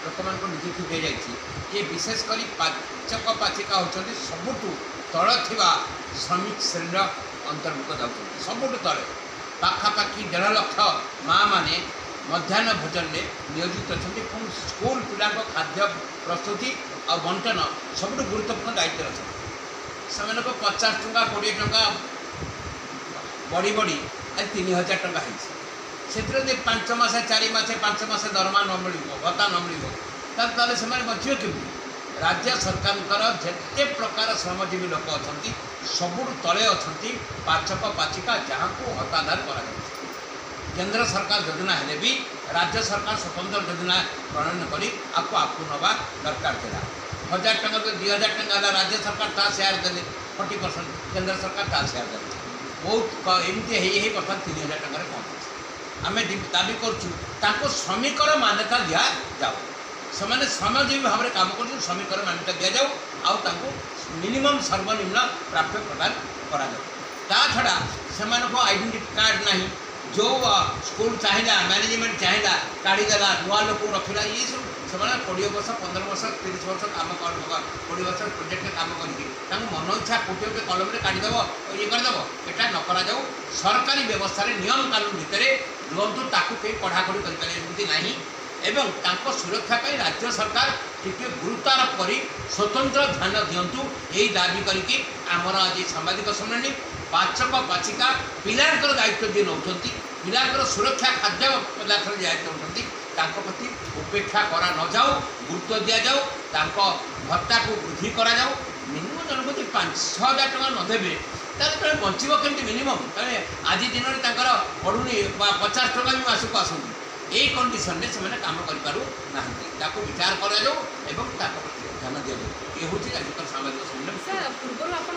लोक मान नियुक्ति दी जाए ये विशेषकर पाचक पाचिका होती सबुठ तल थी श्रमिक श्रेणी अंतर्भुक्त जाऊँ सबुठ तले पाखापाखि 1.5 लाख माँ मैंने मध्याह्न भोजन में नियोजित अच्छा स्कूल पिला खाद्य प्रस्तुति और बंटन सब गुरुत्वपूर्ण दायित्व अच्छा से 50 टंका 20 टंका बढ़ी बढ़ी आज 3000 टंका से 5 मास 4 मास 5 मास दरमा न मिल भत्ता न मिल से बचे केमी राज्य सरकार जिते प्रकार श्रमजीवी लोक अच्छा सबुठ तले अच्छा पाचक पाचिका जहाँ को हतादार कर केंद्र सरकार योजना हेले भी राज्य सरकार स्वतंत्र योजना प्रणयन करी आपको नवा दरकार था 1000 टंका 2000 टंका राज्य सरकार ता शेयर देले 40% केंद्र सरकार ता शेयर देले बहुत एमती बर्तमान 3000 टंका पहुँचे आम दाबी करूँ श्रमिकर मान्यता दि जाऊ से श्रमजीवी भाव में कम कर श्रमिकर मान्यता दि जाऊ मिनिमम सर्वनिम्न प्राप्य प्रदान करा छड़ा से आइडेंटिटी कार्ड नहीं जो स्कूल चाहिए मैनेजमेंट चाहिए काढ़ीदेला नुआ लोक रखला ये सब से 20 वर्ष 15 वर्ष 30 वर्ष कम कर 20 वर्ष प्रोजेक्ट कम कर मन इच्छा कोटे गोटे कलम में काढ़ीदेव ये करदेव यहाँ न करा जाऊ सरकारी व्यवस्था नियम कानून भितर रुहतु ताकू कहीं पढ़ापढ़ी करें एवं तांको सुरक्षा पर राज्य सरकार टिके गुरुत्वारोप कर स्वतंत्र ध्यान दिंतु यही दाबी करके आमर आज सांबादिक सम्मेलन पाचक पाचिका पिलांकर दायित्व जी नौ पिलांकर सुरक्षा खाद्य पदार्थ दायित्व नौकरी प्रति उपेक्षा करा न जाऊ गुरुत्व दि जाऊ भत्ता को वृद्धि करा जाऊ मिनिमम जन को 5,000 टका नदेवे ताले बचब केमती मिनिमम आज दिन में पड़ूनी 50 टका भी मासक आसती यही कंडीशन में से कम करना विचार करा ध्यान दि जाऊ ये हूँ आज सामाजिक सम्मेलन।